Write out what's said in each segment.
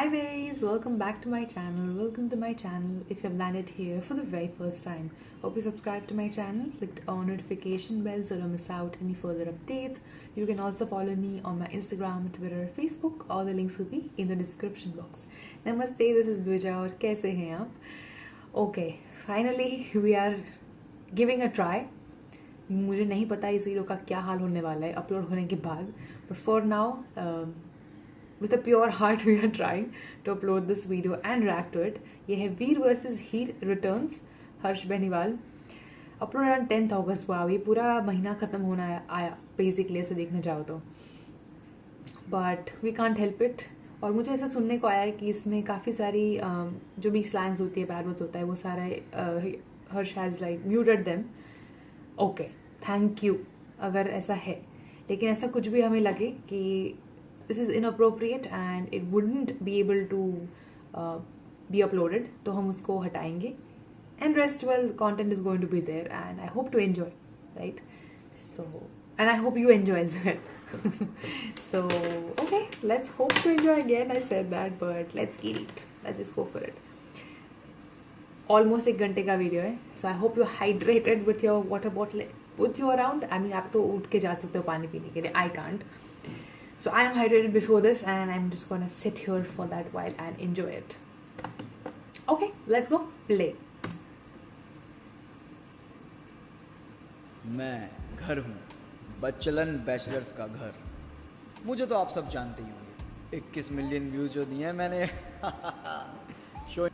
Hi berries, welcome back to my channel. Welcome to my channel if you've landed here for the very first time. Hope you subscribe to my channel, click on notification bell so don't miss out any further updates. You can also follow me on my Instagram, Twitter, Facebook. All the links will be in the description box. Namaste, this is Dvija और कैसे हैं आप? Okay, finally we are giving a try. मुझे नहीं पता इस video का क्या हाल होने वाला है अपलोड होने के बाद, but for now with a pure heart we are trying to upload this video and react to it. ये है वीर वर्सेस हीर returns, Harsh Beniwal. Upload around 10th अगस्त हुआ. ये पूरा महीना खत्म होना आया बेसिकली ऐसे देखने जाओ तो, but we can't help it. और मुझे ऐसा सुनने को आया है कि इसमें काफ़ी सारी जो भी स्लैंग्स होती है, बैड वर्ड्स होता है, वो सारे Harsh has like muted them. Okay, thank you अगर ऐसा है, लेकिन ऐसा कुछ भी हमें लगे कि this is inappropriate and it wouldn't be able to be uploaded, तो हम उसको हटाएंगे. And rest, well, content is going to be there and I hope to enjoy, right? So, and I hope you enjoy as well. So, okay, let's hope to enjoy again. I said that, but let's get it. Let's just go for it. Almost 1 घंटे का video है, so I hope you're hydrated with your water bottle with you around. I mean, आप तो उठ के जा सकते हो पानी पीने के लिए. I can't. So I am hydrated before this and I'm just gonna sit here for that while and enjoy it. Okay, let's go play. मैं घर हूँ, बच्चलन बैचलर्स का घर. मुझे तो आप सब जानते ही होंगे. 21 मिलियन व्यूज जो दिए हैं मैंने शो.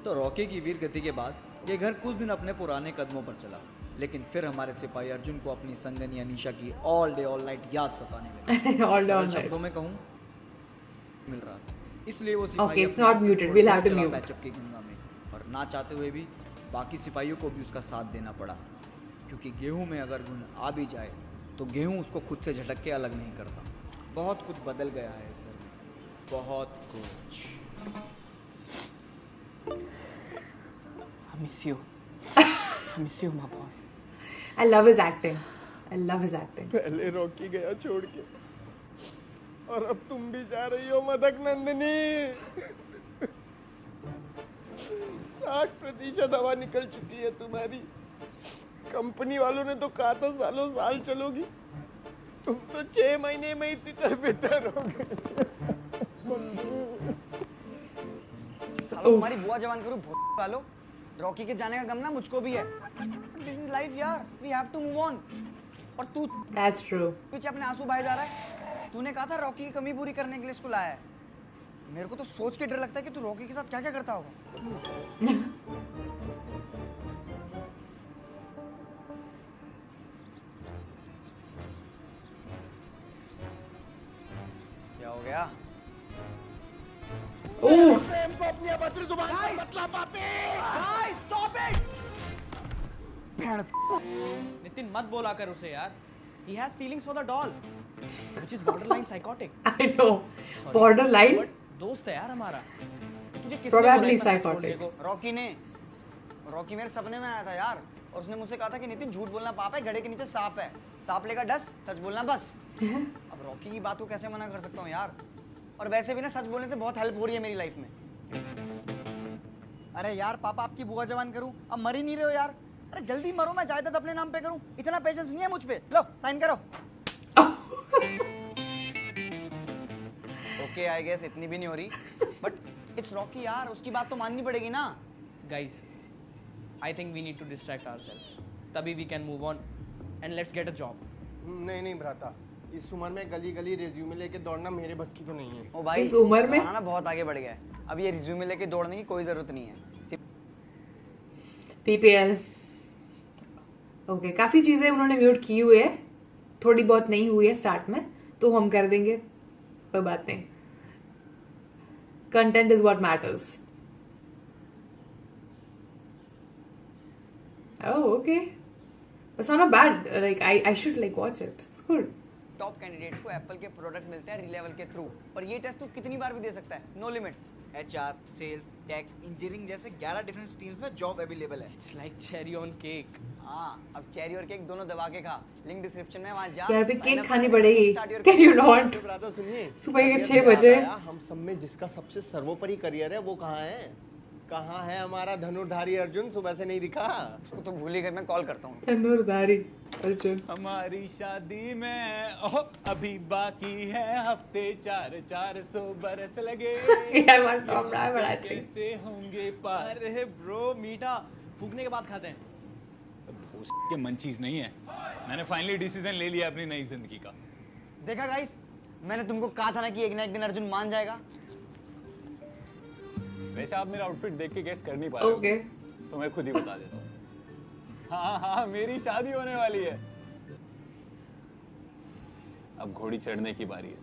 तो रॉकी की वीर गति के बाद ये घर कुछ दिन अपने पुराने कदमों पर चला, लेकिन फिर हमारे सिपाही अर्जुन को अपनी संगनी अनीशा की ऑल डे ऑल नाइट याद सताने लगी. All day, all night. शब्दों में कहूं, मिल रहा था. इसलिए वो सिपाही Okay, it's not muted. We'll have to mute. Patch up की गंगा में, और ना चाहते हुए भी बाकी सिपाहियों को भी उसका साथ देना पड़ा, क्योंकि गेहूं में अगर घुन आ भी जाए तो गेहूं उसको खुद से झटक के अलग नहीं करता. बहुत कुछ बदल गया है इस घर में, बहुत कुछ. I miss you. I miss you, my boy. I love his acting. I love his acting. पहले रॉकी गया छोड़ के, और अब तुम भी जा रही हो मदक नंदिनी. 60% हवा निकल चुकी है तुम्हारी. कंपनी वालों ने तो कहा था सालों साल चलोगी, तुम तो 6 महीने में ही तितर बितर हो गए. सालो तुम्हारी बुआ जवान करूं भोट वालो. रॉकी के जाने का गम ना मुझको भी है. दिस इज लाइफ यार, we have to move on. और तू That's true. पीछे अपने आंसू बहाए जा रहा है. तूने कहा था रॉकी की कमी पूरी करने के लिए इसको लाया है. मेरे को तो सोच के डर लगता है कि तू रॉकी के साथ क्या क्या करता होगा. क्या हो गया? Oh, प्रेम को अपनी अभद्र जुबान पर बतला पापी. Guys, stop it! नितिन मत बोला कर उसे यार. He has feelings for the doll, which is borderline psychotic. I know. Borderline. But दोस्त है यार हमारा. तुझे किसने Probably बोला इतना सच psychotic. बोलने को? रॉकी मेरे सपने में आया था यार, और उसने मुझसे कहा था कि नितिन झूठ बोलना पाप है, घड़े के नीचे सांप है, सांप लेगा डस, सच बोलना बस. अब रॉकी की बात को कैसे मना कर सकता हूँ यार. और वैसे भी ना सच बोलने से बहुत हेल्प हो रही है मेरी लाइफ में. अरे यार पापा, आपकी बुआ जवान करूं, अब मर ही नहीं रहे हो यार. अरे जल्दी मरो, मैं जायदाद अपने नाम पे करूं. इतना पेशेंस नहीं है मुझ पे. लो साइन करो. ओके आई गेस इतनी भी नहीं हो रही, बट इट्स रॉकी यार, उसकी बात तो माननी पड़ेगी ना. Guys, I think we need to distract ourselves. तभी we can move on and let's get a job. नहीं भ्राता, इस उम्र में गली गली रिज्यूमे लेके दौड़ना मेरे बस की तो नहीं है. ओ भाई, इस उम्र में? ज़माना ना बहुत आगे बढ़ गया है. अब ये रिज्यूमे लेके दौड़ने की कोई जरूरत नहीं है. PPL. ओके, काफी चीजें उन्होंने म्यूट की हुई है, थोड़ी बहुत नहीं हुई है स्टार्ट में, तो हम कर देंगे, कोई बात नहीं. Content is what matters. Oh, okay. It's not bad. Like I should like watch it. It's good. Top candidates को एप्पल के प्रोडक्ट मिलते हैं रिलेवल के थ्रू, और ये टेस्ट तू कितनी बार भी दे सकता है, no limits. HR, sales, tech, engineering जैसे 11 डिफरेंट स्ट्रीम्स में जॉब अवेलेबल है। It's like cherry on cake. हाँ, अब चेरी और केक दोनों दबा के खा, लिंक डिस्क्रिप्शन में, वहाँ जा। यार भी sign केक up खानी कर, पड़ेगी। start your Can you career. not? चुप रहा था, सुनिए। सुबह के करियर 6 से याद बजे। आया, हम सब में जिसका सबसे सर्वोपरि करियर है वो कहाँ है? कहाँ है हमारा धनुर्धारी अर्जुन? सुबह से नहीं दिखा। उसको तो भूल ही गए, मैं कॉल करता हूँ। तंदूरधारी अर्जुन। हमारी शादी में अभी बाकी है हफ्ते 400 बरस लगे। यार मन टॉप रहा है बड़ा अच्छी। कैसे होंगे पार। अरे ब्रो, मीठा फूकने के बाद खाते हैं। भोस के मन चीज नहीं है। मैंने फाइनली डिसीजन ले लिया अपनी नई जिंदगी का। देखा गाइस, मैंने तुमको कहा था ना कि एक ना एक दिन अर्जुन मान जाएगा। वैसे आप मेरा आउटफिट देख के गेस कर नहीं पा रहे ओके। हो, तो मैं खुद ही बता देता हूँ। हाँ, मेरी शादी होने वाली है। अब घोड़ी चढ़ने की बारी है।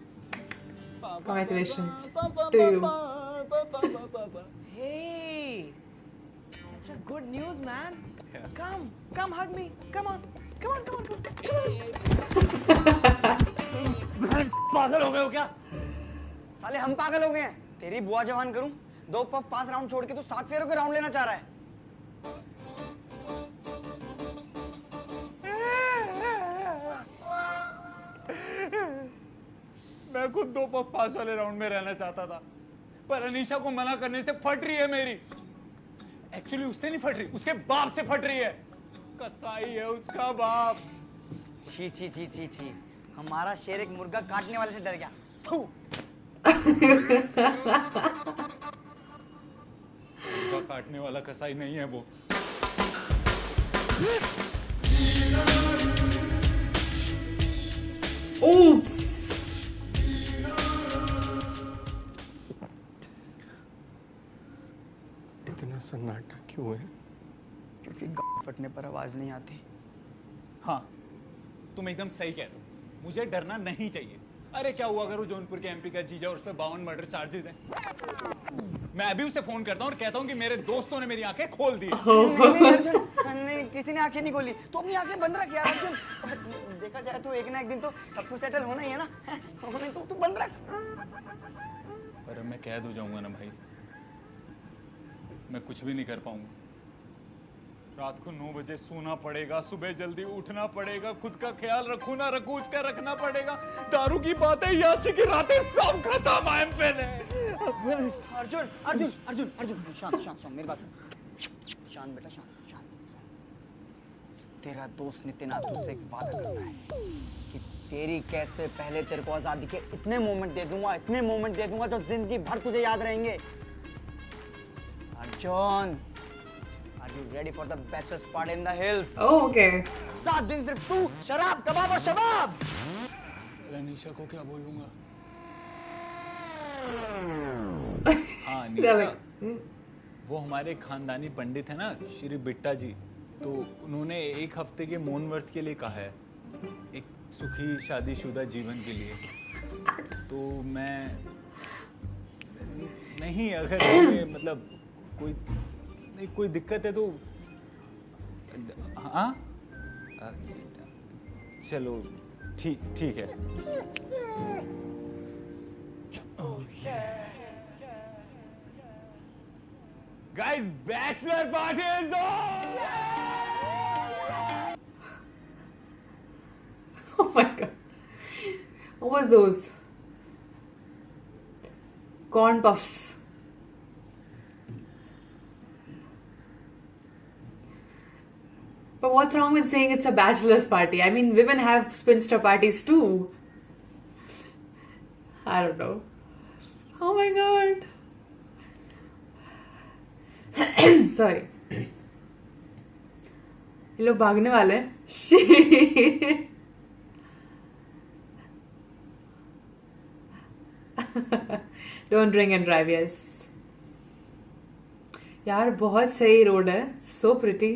Congratulations to you. Hey, such a good news, man. Come, hug me. Come on. पागल हो गए हो क्या? साले हम पागल हो गए हैं? तेरी बुआ जवान करूं? 2 पफ 5 राउंड छोड़ के तू 7 फेरों के राउंड लेना चाह रहा है? मैं खुद 2 पफ पास वाले राउंड में रहना चाहता था, पर अनीशा को मना करने से फट रही है मेरी। एक्चुअली उससे नहीं फट रही, उसके बाप से फट रही है। कसाई है उसका बाप। छी छी छी छी छी, हमारा शेर एक मुर्गा काटने वाले से डर गया। थू। मुर्गा काटने वाला कसाई नहीं है वो। Oops. इतना सन्नाटा क्यों है? क्योंकि फटने पर आवाज नहीं आती। हाँ, तुम एकदम सही कह रहे हो। मुझे डरना नहीं चाहिए। अरे क्या हुआ अगर वो जौनपुर के MP का जीजा और उस पर 52 मर्डर चार्जेस हैं। मैं अभी उसे फोन करता हूँ और कहता हूँ कि मेरे दोस्तों ने मेरी आंखें खोल दी। नहीं अर्जुन, नहीं, किसी ने आंखें नहीं खोली। तू अपनी आंखें बंद रख यार अर्जुन। देखा जाए तो एक ना एक दिन तो सब कुछ सेटल होना ही है ना। नहीं तो तू बंद रख। पर अब मैं कैद हो जाऊंगा ना भाई, मैं कुछ भी नहीं कर पाऊंगा। रात को 9 बजे सोना पड़ेगा, सुबह जल्दी उठना पड़ेगा, खुद का ख्याल रखूं ना रखूं उसका रखना पड़ेगा। दारू की बातें, याशी की रातें सब खत्म। I am finished. Arjun Arjun Arjun Arjun, शांत शांत शांत, मेरी बात सुन। शांत बेटा, शांत शांत। तेरा दोस्त नितिन आज तुझसे एक वादा करता है कि तेरी कैद से पहले तेरे को आजादी के इतने मोमेंट दे दूंगा, इतने मोमेंट दे दूंगा जो जिंदगी भर तुझे याद रहेंगे। Arjun, are you ready for the bachelor's party in the hills? Oh, okay. 7 दिन सिर्फ तू, शराब, कबाब और शबाब। अनीशा को क्या बोलूंगा? हाँ They're अनीशा, like, वो हमारे खानदानी पंडित है ना, श्री बिट्टा जी, तो उन्होंने 1 हफ्ते के मौन व्रत के लिए कहा है, एक सुखी शादीशुदा जीवन के लिए। तो मैं नहीं, अगर हमें मतलब कोई दिक्कत है तो हाँ, चलो ठीक है। Guys, bachelor party is on! oh my god. What was those? Corn puffs. But what's wrong with saying it's a bachelor's party? I mean, women have spinster parties too. I don't know. Oh my god. Sorry. ये लोग भागने वाले हैं. Shit. Don't drink and drive, yes. यार बहुत सही road है. So pretty.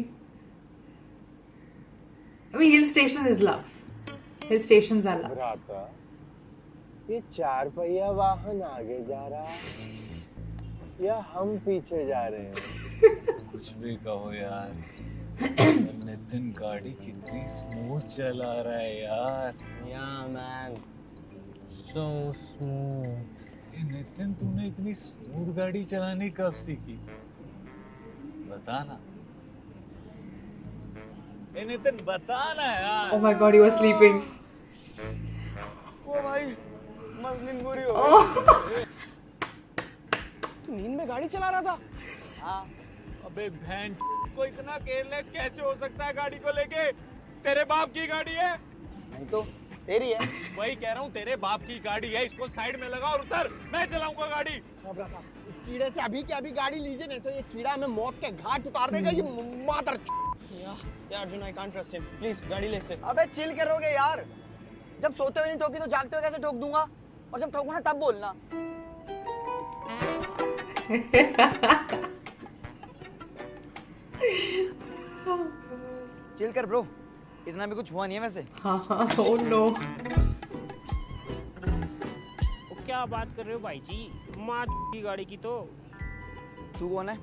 I mean, hill station is love. Hill stations are love. भ्राता, ये 4 पहिया वाहन आगे जा रहा है या हम पीछे जा रहे हैं? कुछ भी कहो यार, नितिन गाड़ी कितनी स्मूथ चला रहा है यार। Yeah, man. So smooth. ये नितिन तूने इतनी स्मूथ गाड़ी चलानी कब सीखी? बता ना। ए नितिन बता ना यार। Oh my God, he was sleeping. ओ भाई मसलिन बुरी हो गई। तू नींद में गाड़ी चला रहा था? हाँ। अबे बहन को इतना केयरलेस कैसे हो सकता है गाड़ी को लेके? तेरे बाप की गाड़ी है? नहीं तो तेरी है। वही कह रहा हूँ, तेरे बाप की गाड़ी है, इसको साइड में लगा और उतर, मैं चलाऊंगा गाड़ी। इस कीड़े से अभी की अभी गाड़ी लीजिए, नहीं तो ये कीड़ा हमें मौत के घाट उतार देगा। ये मादर Yeah, Arjun, I can't trust him. Please, गाड़ी ले से। अबे चिल करोगे यार। जब सोते हुए नहीं ठोकी तो जागते हुए कैसे ठोक दूंगा? और जब ठोकूं ना तब बोलना। चिल कर ब्रो, इतना भी कुछ हुआ नहीं है वैसे। Oh no. वो क्या बात कर रहे हो भाई जी? माँ की गाड़ी की तो। तू कौन है?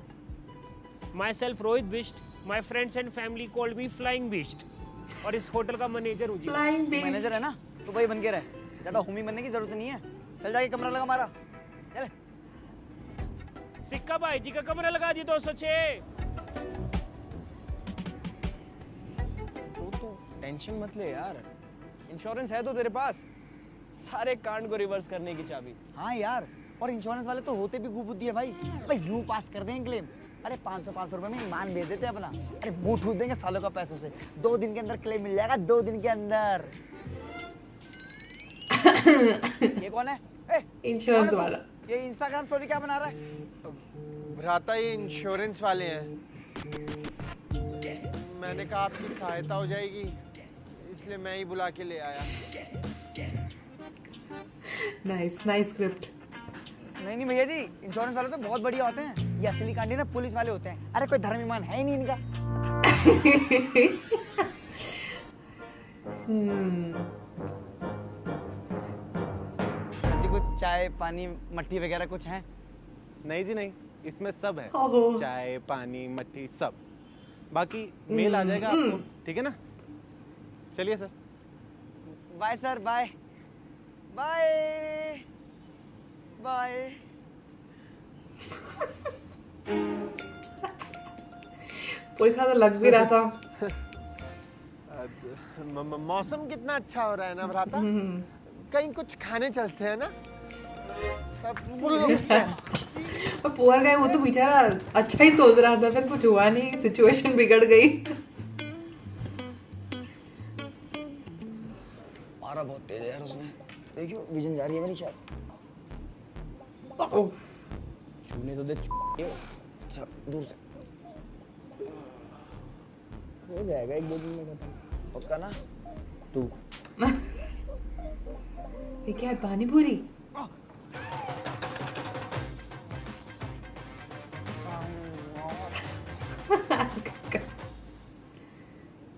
Myself Rohit Bisht, my friends and family called me flying beast, और इस होटल का मैनेजर हूँ जी। Flying beast. मैनेजर है ना, तो वही बन के रहे। ज्यादा हुमी बनने की जरूरत नहीं है। चल जाके कमरा लगा हमारा। चल। सिक्का भाई जी का कमरा लगा दी 206। तू टेंशन मत ले यार, इंश्योरेंस है तो तेरे पास, सारे कांड को रिवर्स करने की चाबी। हाँ यार, और इंश्योरेंस वाले तो होते भी खूब बुद्धि है भाई। भाई यूं पास कर देंगे क्लेम। अरे 500 रुपए में ईमान भेज देते अपना। अरे मुंह ठूक देंगे सालों का पैसों से। 2 दिन के अंदर क्लेम मिल जाएगा, 2 दिन के अंदर। ये कौन है? Insurance कौन है वाला। तू? ये इंस्टाग्राम स्टोरी क्या बना रहा है? भ्राता, ये इंश्योरेंस वाले हैं। मैंने कहा आपकी सहायता हो जाएगी, इसलिए मैं ही बुला के ले आया। Nice script. नहीं भैया जी, इंश्योरेंस वाले तो बहुत बढ़िया होते हैं। ये असली कांडी ना पुलिस वाले होते हैं। अरे कोई धर्म ईमान है ही नहीं इनका। जी कुछ चाय पानी मट्ठी वगैरह कुछ है? नहीं जी नहीं, इसमें सब है। ओहो। चाय पानी मट्ठी सब। बाकी मेल आ जाएगा आपको, ठीक है ना? चलिए sir. Bye sir, bye bye bye. Police वाला तो लग भी रहा था। मौसम कितना अच्छा हो रहा है ना भ्राता। कहीं कुछ खाने चलते हैं ना। सब फुल और पुअर गाय, वो तो बेचारा अच्छा ही सोच रहा था, फिर कुछ हुआ नहीं, सिचुएशन बिगड़ गई। मारा बहुत तेज है यार उसने। देखियो विजन जा रही है मेरी शायद। ओह, छूने तो दे। अच्छा दूर से हो जाएगा 1-2 दिन में खत्म। पक्का ना? तू ये क्या है, पानी पूरी?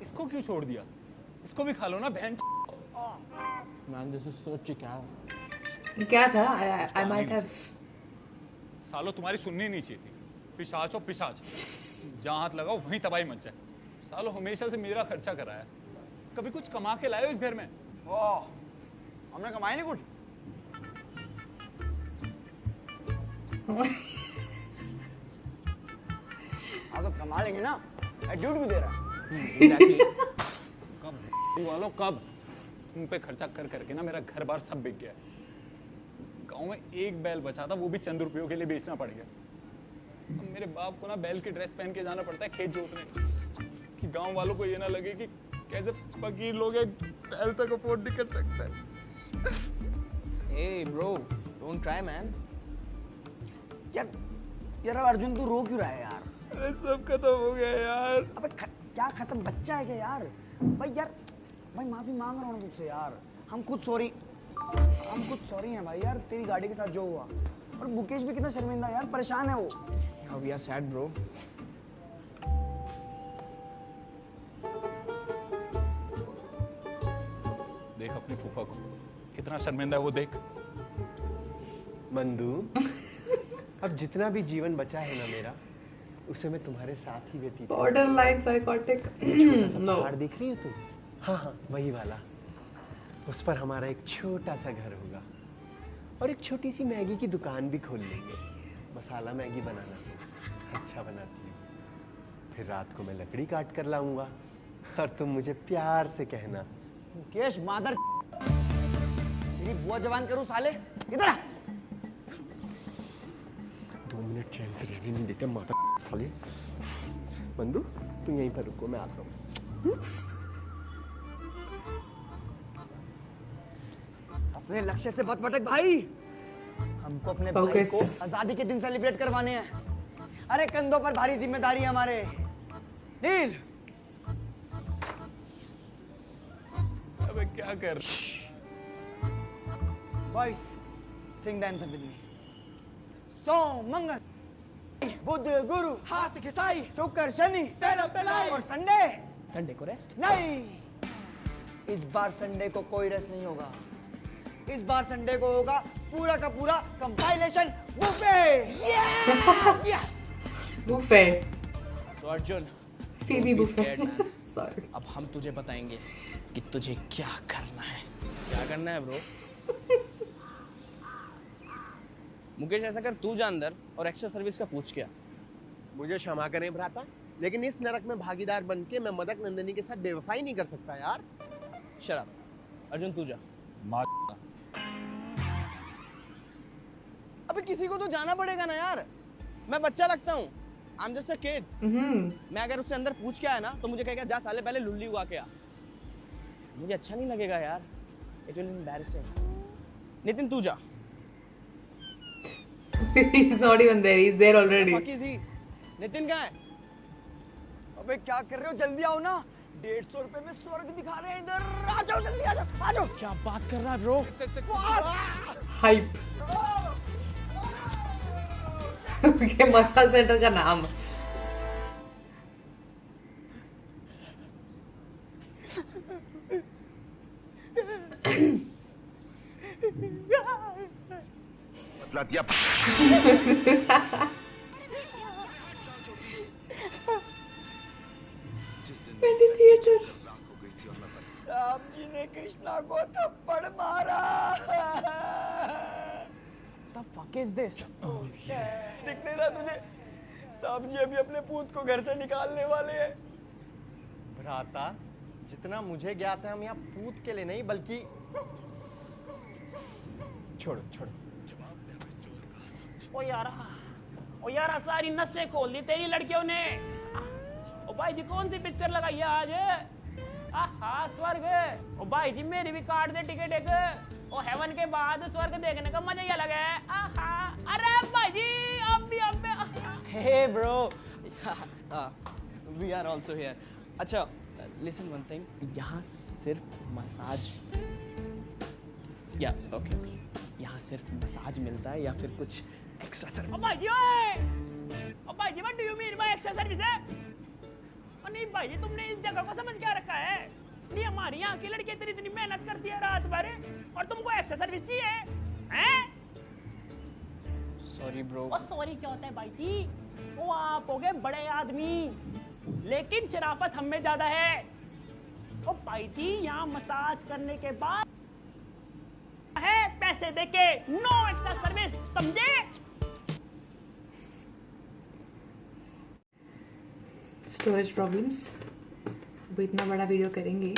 इसको क्यों छोड़ दिया? इसको भी खा लो ना बहन। Man this is so chicken. क्या था? I might have. सालो तुम्हारी सुननी नहीं चाहिए थी। पिशाच और पिशाच, जहाँ हाथ लगाओ वहीं तबाही मच जाए। सालो हमेशा से मेरा खर्चा कराया, कभी कुछ कमा के लाए हो इस घर में? ओह, हमने कमाया नहीं कुछ। हाँ तो कमा लेंगे ना। एटीट्यूड क्यों दे रहा है? एग्जैक्टली। कब वालों कब तुम पे खर्चा कर करके ना मेरा घर बार सब बिक गया। गांव में एक बैल बचा था, वो भी चंद रुपयों के लिए बेचना पड़ गया। अब मेरे बाप को ना बैल की ड्रेस पहन के जाना पड़ता है खेत जोतने, कि गांव वालों को ये ना लगे कि कैसे फकीर लोग एक बैल तक अफोर्ड नहीं कर सकते। Hey bro, don't try man. यार अर्जुन तू रो क्यों रहा है यार? सब खत्म हो गया यार। अबे क्या खत्म, बच्चा है क्या यार? भाई माफी मांग रहा हूँ तुझसे यार। हम खुद सॉरी हैं भाई यार, तेरी गाड़ी के साथ जो हुआ। और मुकेश भी कितना शर्मिंदा यार, परेशान है वो। Yeah, we are sad bro. देख अपनी फूफा को, कितना शर्मिंदा है वो, देख। बंधु, अब जितना भी जीवन बचा है ना मेरा, उसे मैं तुम्हारे साथ ही व्यतीत Borderline psychotic. No. पहाड़ दिख रही है तुम? हाँ हाँ, वही वाला। उस पर हमारा एक छोटा सा घर होगा और एक छोटी सी मैगी की दुकान भी खोल लेंगे। मसाला मैगी बनाना अच्छा बनाती हूँ। फिर रात को मैं लकड़ी काट कर लाऊंगा और तुम मुझे प्यार से कहना, मुकेश मादर तेरी बुआ जवान करूं साले, इधर आ। 2 मिनट चैन से रहने नहीं देते माता साले। बंधु तुम यहीं पर रुको, मैं आता हूँ। अपने लक्ष्य से मत भटक भाई। हमको अपने भाई Focus. को आजादी के दिन सेलिब्रेट करवाने हैं। अरे कंधों पर भारी जिम्मेदारी है हमारे। नील अबे क्या कर boys, sing the anthem with me. सोम मंगल बुध गुरु हाथ खिसाई शुक्र शनि पहला पहलाई और संडे को रेस्ट नहीं। इस बार संडे को कोई रेस्ट नहीं होगा। इस बार संडे को होगा पूरा का पूरा compilation buffet. Buffet. So Arjun, Phoebe don't be buffet. scared, man. Sorry. अब हम तुझे बताएंगे कि तुझे क्या करना है। क्या करना है ब्रो? मुकेश ऐसा कर, तू जा अंदर और एक्स्ट्रा सर्विस का पूछ क्या। मुझे क्षमा करें भ्राता, लेकिन इस नरक में भागीदार बनके मैं मदक नंदिनी के साथ बेवफाई नहीं कर सकता यार। शराब। अर्जुन तू जा। माँ अबे किसी को तो जाना पड़ेगा ना यार। मैं बच्चा लगता हूँ। I'm just a kid. मैं अगर उससे अंदर पूछ के आया ना तो मुझे कहेगा जा साले पहले लुल्ली हुआ के आ। मुझे अच्छा नहीं लगेगा यार। It will be embarrassing. Nitin तू जा। He's not even there. He's there already. Fuck is he? Nitin कहाँ है? अबे क्या कर रहे हो, जल्दी आओ ना। 150 रुपए में स्वर्ग दिखा रहे हैं इधर। आ जाओ जल्दी, आ जाओ, आ जाओ। क्या बात कर रहा है bro? Hype. Okay, massage centre का नाम। थिएटर। साहब जी ने कृष्णा को थप्पड़ मारा। The fuck is this? दिख नहीं रहा तुझे? साहब जी अभी अपने पूत को घर से निकालने वाले हैं। भ्राता, जितना मुझे ज्ञात है हम यहाँ पूत के लिए नहीं बल्कि छोड़ो छोड़ो। ओ यारा सारी नसें खोल दी तेरी लड़कियों ने। ओ भाई जी कौन सी पिक्चर लगाई है आज? आहा स्वर्ग। ओ भाई जी मेरी भी काट दे टिकट एक। ओ हेवन के बाद स्वर्ग देखने का मजा ही अलग है। आहा अरे भाई जी अब भी Hey bro. We are also here. अच्छा, listen one thing. यहाँ सिर्फ मसाज या ओके यहाँ सिर्फ मसाज मिलता है या फिर कुछ एक्स्ट्रा सर्विस? ओ भाई जी ओए! ओ भाई जी what do you mean by extra service है? और नहीं भाई जी तुमने इस जगह को समझ क्या रखा है? नहीं हमारी यहाँ की लड़की इतनी मेहनत करती है रात भर और तुमको एक्स्ट्रा सर्विस चाहिए हैं? Sorry bro. ओ सॉरी क्या होता है भाई जी? वो आप हो गए बड़े आदमी लेकिन शराफत हम में ज्यादा है। ओ भाई जी यहाँ मसाज करने के बाद है पैसे देके, नो एक्स्ट्रा सर्विस, समझे? Storage problems. अब इतना बड़ा वीडियो करेंगे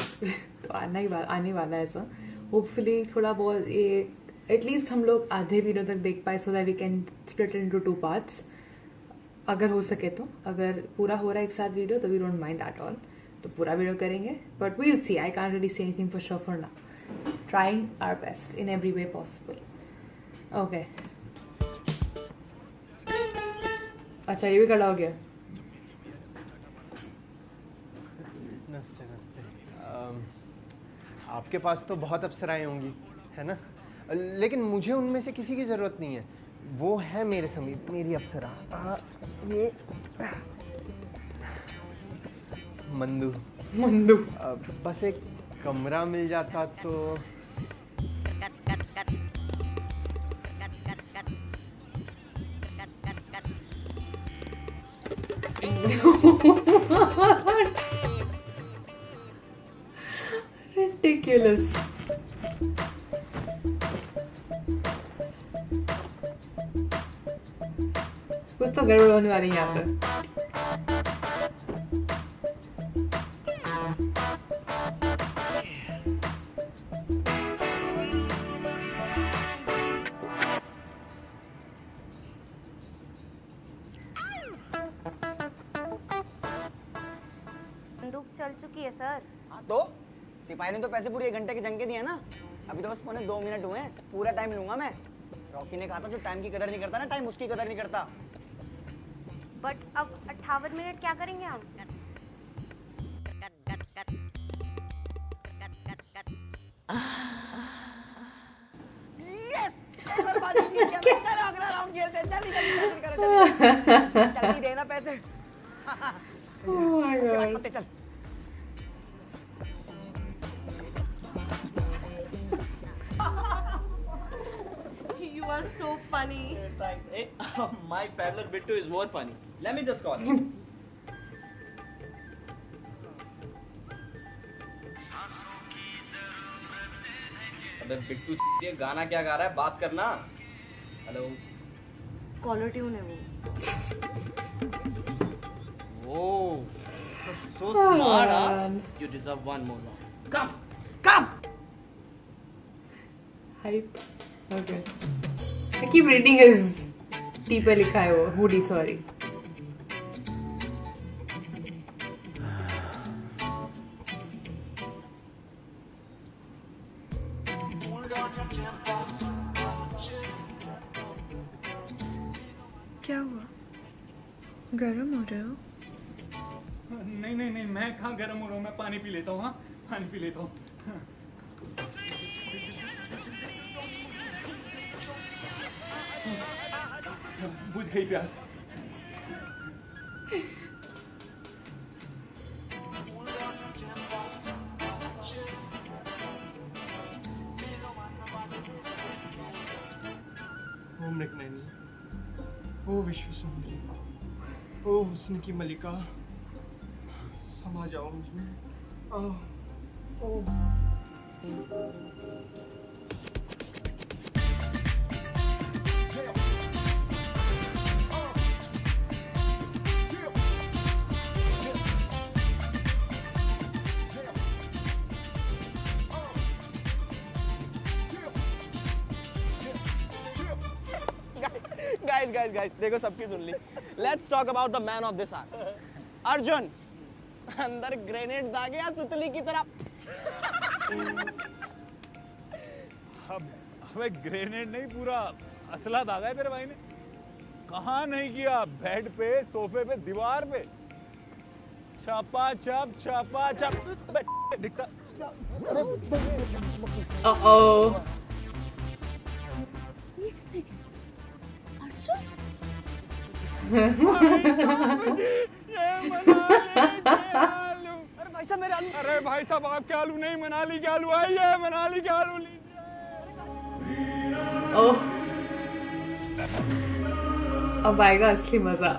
तो आने वाला है ऐसा। होपफुली थोड़ा बहुत ये एटलीस्ट हम लोग आधे वीडियो तक देख पाए so that we can split into 2 parts अगर हो सके तो। अगर पूरा हो रहा है एक साथ वीडियो तो we don't mind at all, तो पूरा वीडियो करेंगे but we will see. I can't really say anything for sure for now. Trying our best in every way possible. Okay अच्छा ये भी खड़ा हो गया। नमस्ते नमस्ते। आपके पास तो बहुत अप्सराएं होंगी है ना, लेकिन मुझे उनमें से किसी की जरूरत नहीं है। वो है मेरे समीप मेरी अप्सरा, ये मंदू। मंदू बस एक कमरा मिल जाता तो। Ridiculous. कुछ तो गड़बड़ होने वाली है यहाँ पर. बंदूक चल चुकी है सर। हाँ तो सिपाही ने तो पैसे पूरे 1 घंटे के जंग के दिए ना। अभी तो बस पौने 2 मिनट हुए हैं, पूरा टाइम लूंगा मैं। रॉकी ने कहा था जो टाइम की कदर नहीं करता ना, टाइम उसकी कदर नहीं करता। बट अब 58 मिनट क्या करेंगे हम? यस, एक और बात सीख गया मैं। चलो अगला राउंड खेलते हैं। जल्दी जल्दी पैसे करो, जल्दी देना पैसे। Oh my god. पत्ते चल। You are so funny. Thanks. Hey, my paddler Bittu is more funny. Let me just call him. अबे बिट्टू ये गाना क्या गा रहा है? बात करना। हेलो। कॉलर ट्यून है वो. Oh, so smart, huh? You deserve one more round. Come, come. Hype. Okay. I keep reading his T पे लिखा है वो हुडी सॉरी. क्या हुआ? गरम हो रहे हो? नहीं नहीं नहीं, मैं कहाँ गर्म हो रहा हूँ, मैं पानी पी लेता हूँ. हाँ, पानी पी लेता हूँ. बुझ गई प्यास. ओम नैनी, ओ विश्व सुंदरी, ओ हुस्न की मलिका, समा जाओ मुझमें. ओ guys, देखो सबकी सुन ली. Let's talk about the man of this hour. Arjun, अंदर ग्रेनेड दागे या सुतली की तरह. अबे ग्रेनेड नहीं, पूरा असला दागा है तेरे भाई ने. कहाँ नहीं किया, बेड पे, सोफे पे, दीवार पे. छापा छप दिखता. Uh-oh. एक सेकंड. अर्जुन? अरे भाई साहब मेरे आलू. अरे भाई साहब आपके आलू नहीं, मनाली के आलू आइए, मनाली के आलू लीजिए. Oh. अब आएगा असली मजा.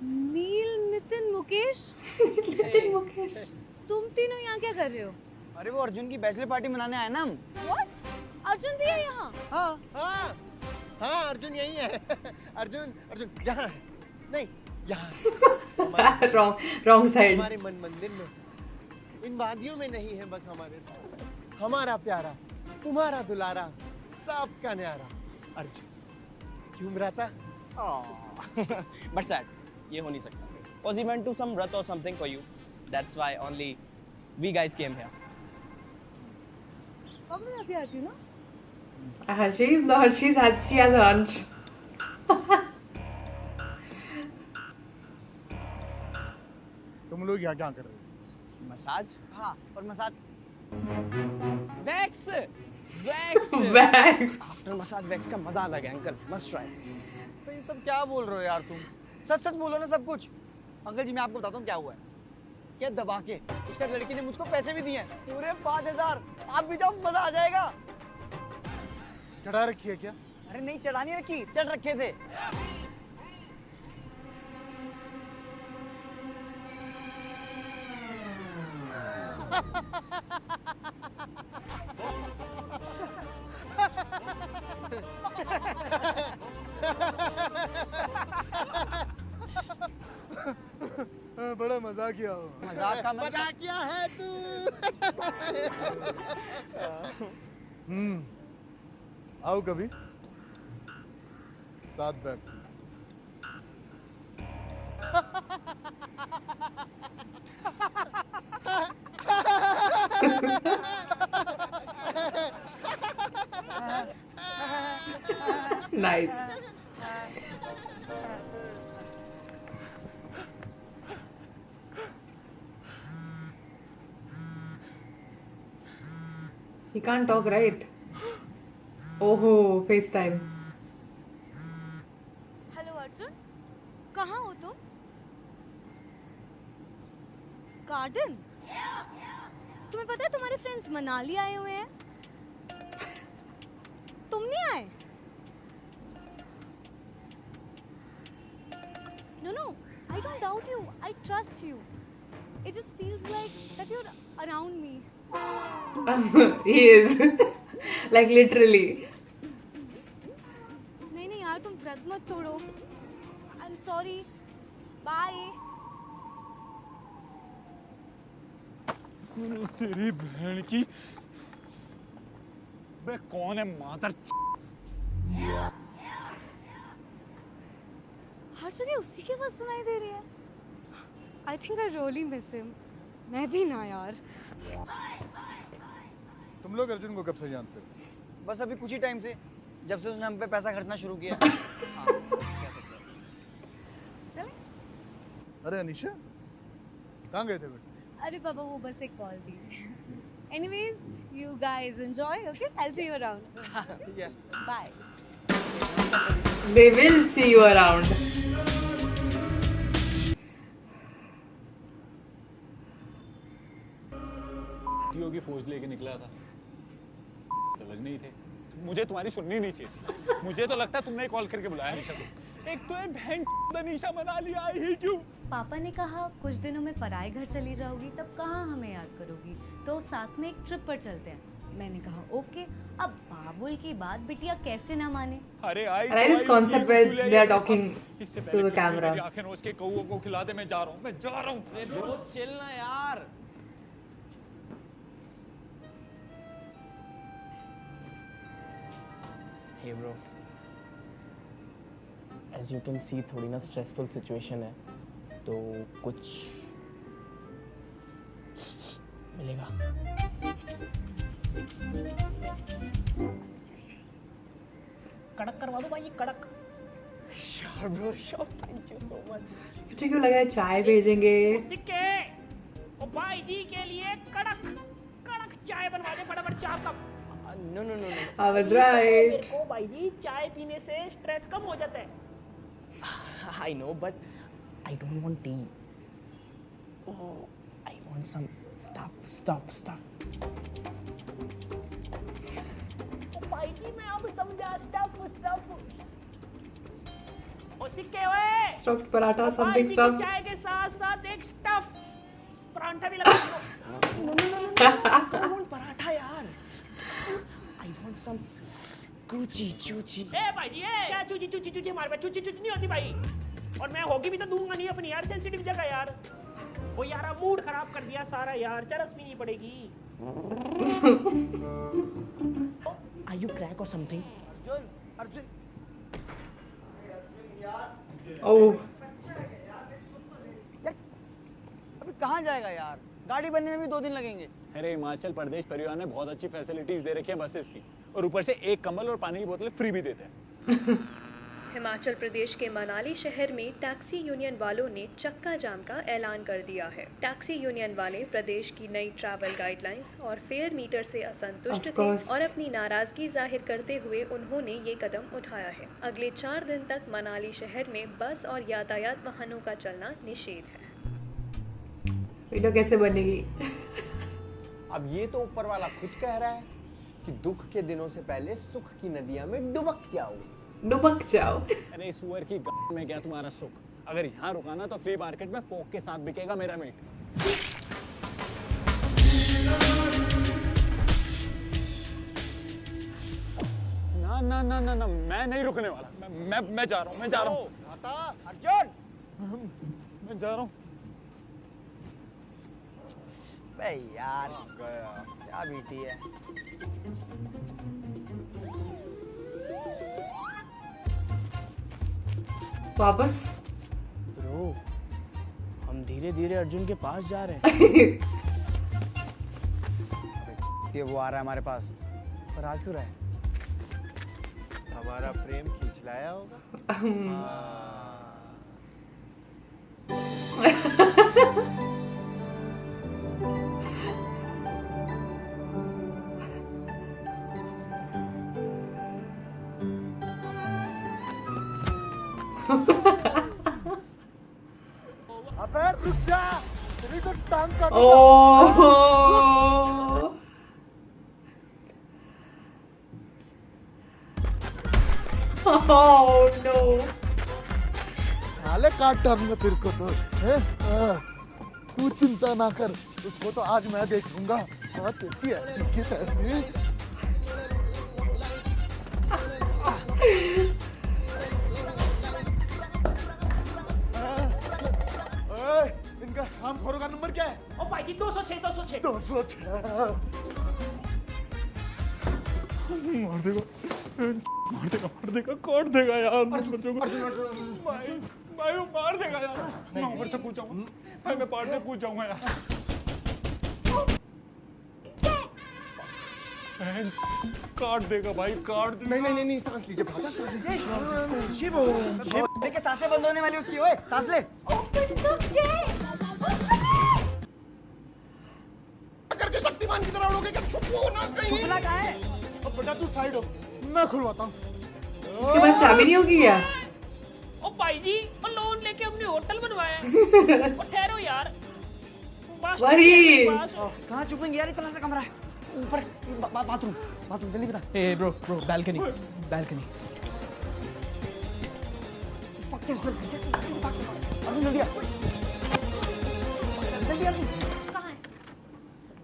नील, नितिन, मुकेश, नितिन मुकेश. तुम तीनों यहाँ क्या कर रहे हो? अरे वो अर्जुन की बैचलर पार्टी मनाने आए ना हम. What? अर्जुन भी है यहाँ? हाँ हाँ हाँ, अर्जुन यही है. अर्जुन यहाँ है. नहीं, यहाँ. Wrong side. हमारे मन मंदिर में, इन वादियों में नहीं है बस हमारे साथ. हमारा प्यारा, तुम्हारा दुलारा, सबका न्यारा अर्जुन. क्यों बुराता? But sad, ये हो नहीं सकता. Cause he went to some व्रत or something for you. That's why only we guys came here. अब मैं अभी आती हूँ ना? She's not. She has a hunch. तुम लोग यहाँ क्या कर रहे हो? मसाज? हाँ, और massage. Wax. Wax. Wax. After massage wax का मजा अलग है अंकल. Must try. तो ये सब क्या बोल रहे हो यार तुम? सच सच बोलो ना सब कुछ. अंकल जी मैं आपको बताता हूँ क्या हुआ है. क्या दबा के उसका लड़की ने मुझको पैसे भी दिए हैं, पूरे 5000. आप भी जाओ, मजा आ जाएगा. चढ़ा रखी है क्या? अरे नहीं, चढ़ा नहीं रखी, चढ़ रखे थे. बड़ा मजाकिया हो। मजाक का मजाकिया है तू। आओ कभी साथ बैठ। Nice. He can't talk, right? Oh, FaceTime. Hello Arjun, कहाँ हो तुम? गार्डन? तुम्हें पता है तुम्हारे फ्रेंड्स मनाली आए हुए हैं? तुम नहीं आए? No, I don't doubt you. I trust you. It just feels like that you're around me. He is. Like literally. नहीं यार, तुम व्रत मत तोड़ो. I'm sorry. Bye. तेरी बहन की बे कौन है मादर? हर जगह उसी की आवाज सुनाई दे रही है. I think I really miss him. मैं भी ना यार. तुम लोग अर्जुन को कब से जानते हो? बस अभी कुछ ही टाइम से, जब से उसने हम पे पैसा खर्चना शुरू किया। हाँ, कह सकते हैं। चले? अरे अनीशा, कहाँ गए थे बेटा? अरे बाबा वो बस एक कॉल थी. Anyways, you guys enjoy, okay? I'll see you around. ठीक है। Bye. They will see you around. की फौज लेके निकला था तो लगने ही थे. मुझे तुम्हारी सुननी नहीं चाहिए. मुझे तो लगता है तुमने कॉल करके बुलाया अनीशा को. एक तो ये बहन अनीशा मनाली आई ही क्यों? पापा ने कहा कुछ दिनों में पराए घर चली जाओगी तब कहाँ हमें याद करोगी, तो साथ में एक ट्रिप पर चलते हैं. मैंने कहा ओके. अब बाबुल की बात बिटिया कैसे ना माने. अरे this concept where they are talking to the camera. आंखें नोच के कौओं को खिला दे. मैं जा रहा हूँ. चिल ना यार. Hey bro, as you can see थोड़ी ना stressful situation है, तो कुछ मिलेगा. कड़क करवा दो भाई, कड़क. Sure bro, sure. Thank you so much. मुझे क्यों लगा है चाय भेजेंगे? सिक्के. ओ भाई जी के लिए कड़क कड़क चाय बनवा दे फटाफट 4 cup. No. I was right. मेरे को भाई जी चाय पीने से स्ट्रेस कम हो जाता है. I know, but I don't want tea. Oh, I want some stuff. ओ भाई जी मैं अब समझा स्टफ. ओ सिक्के ओए. Stuffed paratha, ओ भाई something जी की stuffed. चाय के साथ एक स्टफ परांठा भी लगा दो. No. I don't want paratha यार. I want some चूची. ए भाई जी ए क्या चूची हमारे पास चूची नहीं होती भाई. और मैं होगी भी तो दूंगा नहीं अपनी यार, सेंसिटिव जगह यार. ओ यार मूड खराब कर दिया सारा यार. चरस भी नहीं पड़ेगी. Are you crack or something? Arjun. Oh. यार अभी कहाँ जाएगा यार? गाड़ी बनने में भी 2 दिन लगेंगे. अरे हिमाचल प्रदेश परिवहन ने बहुत अच्छी फैसिलिटीज दे रखी है बसेस की, और ऊपर से एक कंबल और पानी की बोतलें फ्री भी देते हैं. हिमाचल प्रदेश के मनाली शहर में टैक्सी यूनियन वालों ने चक्का जाम का ऐलान कर दिया है. टैक्सी यूनियन वाले प्रदेश की नई ट्रैवल गाइडलाइंस और फेयर मीटर से असंतुष्ट थे और अपनी नाराजगी जाहिर करते हुए उन्होंने ये कदम उठाया है. अगले 4 दिन तक मनाली शहर में बस और यातायात वाहनों का चलना निषेध है. वीडियो कैसे बनेगी? अब ये तो ऊपर वाला खुद कह रहा है कि दुख के दिनों से पहले सुख की नदियां में डुबक जाओ. अरे सुअर की गांड में क्या तुम्हारा सुख? अगर यहाँ रुकाना तो फ्री मार्केट में पोक के साथ बिकेगा मेरा मीट. ना ना ना ना, मैं नहीं रुकने वाला। मैं जा रहा हूँ, मैं जा रहा हूँ। अर्जुन, मैं जा रहा हूँ। बे यार क्या बीती है। वापस ब्रो, हम धीरे धीरे अर्जुन के पास जा रहे हैं। ये वो आ रहा है हमारे पास, पर आ क्यों रहा है? हमारा प्रेम खींच लाया होगा। अबे रुक जा, तेरी तो टांग काट। Oh no! साले काट डालूंगा तेरे को तो, हैं? तू चिंता ना कर, उसको तो आज मैं देख लूंगा। हाँ, तेरी ऐसी की तैसी। इनका हामखोरों का नंबर क्या है? ओ भाई जी 206 206 206। मार देगा, मार देगा, मार देगा, काट देगा यार बच्चों को। भाई वो मार देगा यार। मैं ऊपर से कूद जाऊंगा भाई, मैं पहाड़ से कूद जाऊंगा यार। काट देगा भाई, काट देगा। नहीं, सांस लीजिए भागा, सांस लीजिए। शिवो, लेके सांसें बंद होने वाली उसकी। ओए सांस ले। करके शक्तिमान की तरह उड़ोगे क्या? छुपो ना कहीं। छुपना कहाँ है? अब बेटा तू साइड हो, मैं खुलवाता हूँ। इसके पास चाबी नहीं होगी क्या? ओ भाई जी, वो लोन लेके हमने होटल बनवाया है। ओ ठहरो यार। वही। कहाँ छुपेंगे यार, इतना सा कमरा है। ऊपर बाथरूम, बाथरूम जल्दी बता। ए bro, balcony, balcony. Fuck chest पर। अर्जुन जल्दी आ। जल्दी अर्जुन।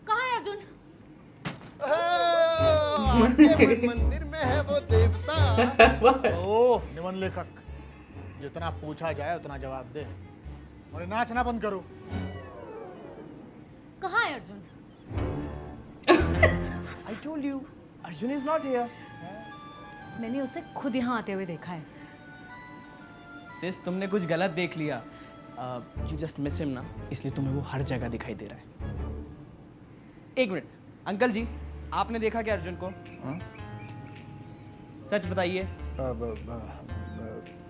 कहाँ है अर्जुन? मंदिर में है वो देवता। ओ निवन लेखक, जितना पूछा जाए उतना जवाब दे और नाचना बंद करो। कहाँ है Arjun? I told you, Arjun is not here. मैंने उसे खुद यहाँ आते हुए देखा है। सिस, तुमने कुछ गलत देख लिया। You just miss him ना, इसलिए तुम्हें वो हर जगह दिखाई दे रहा है। एक मिनट, अंकल जी, आपने देखा क्या अर्जुन को? सच बताइए।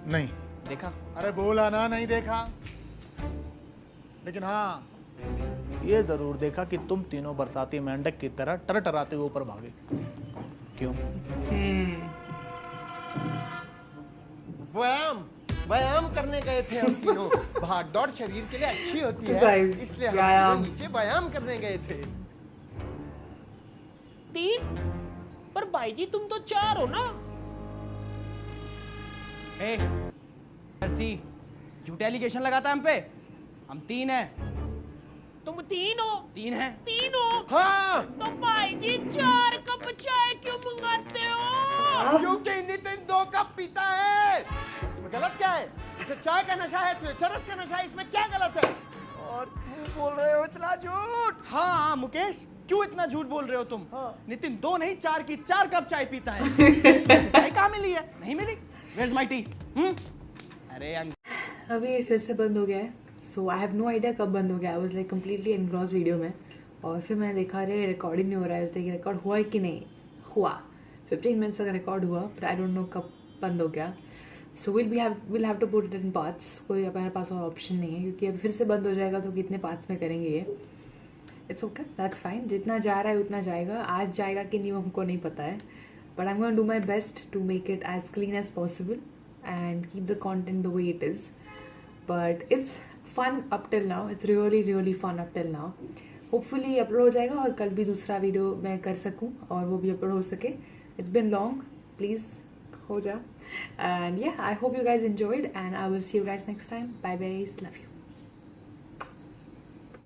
नहीं देखा? अरे बोला ना, नहीं देखा। लेकिन हाँ, ये जरूर देखा कि तुम तीनों बरसाती मेंढक की तरह टरटराते हुए ऊपर भागे। क्यों? व्यायाम करने गए थे हम तीनों। भाग दौड़ शरीर के लिए अच्छी होती है, इसलिए हम नीचे व्यायाम करने गए थे। 3? पर भाई जी तुम तो 4 हो ना। झूठे एलिगेशन लगाता है हम पे। हम 3 हैं। तुम 3 हो? 3 हैं। 3 हो? हाँ। तो भाई जी 4 कप चाय क्यों मंगाते हो? क्योंकि नितिन 2 कप पीता है। इसमें गलत क्या है? इसे चाय का नशा है, तुझे चरस का नशा है, इसमें क्या गलत है? और तुम बोल रहे हो इतना झूठ? हाँ मुकेश, क्यों इतना झूठ बोल रहे हो तुम? नितिन 2 नहीं 4 की 4 कप चाय पीता है। चाय कहाँ मिली है? नहीं मिली। Where's my tea? अरे अभी ये फिर से बंद हो गया है। सो आई हैव नो आइडिया कब बंद हो गया। I was like completely engross video में, और फिर मैंने देखा अरे रिकॉर्डिंग नहीं हो रहा है। इसलिए रिकॉर्ड हुआ है कि नहीं हुआ। 15 मिनट्स तक रिकॉर्ड हुआ, पर आई डोंट नो कब बंद हो गया। So will have to put it in parts. कोई हमारे पास और ऑप्शन नहीं है, क्योंकि अभी फिर से बंद हो जाएगा तो कितने पार्ट्स में करेंगे ये। It's okay, that's fine. जितना जा रहा है उतना जाएगा। आज जाएगा कि नहीं हमको नहीं पता है, but I am going to do my best to make it as clean as possible and keep the content the way it is. But it's fun up till now. It's really fun up till now. Hopefully upload हो जाएगा और कल भी दूसरा video मैं कर सकूँ और वो भी अपलोड हो सके. It's been long. Please हो जा. And yeah, I hope you guys enjoyed and I will see you guys next time. Bye bye. Love you.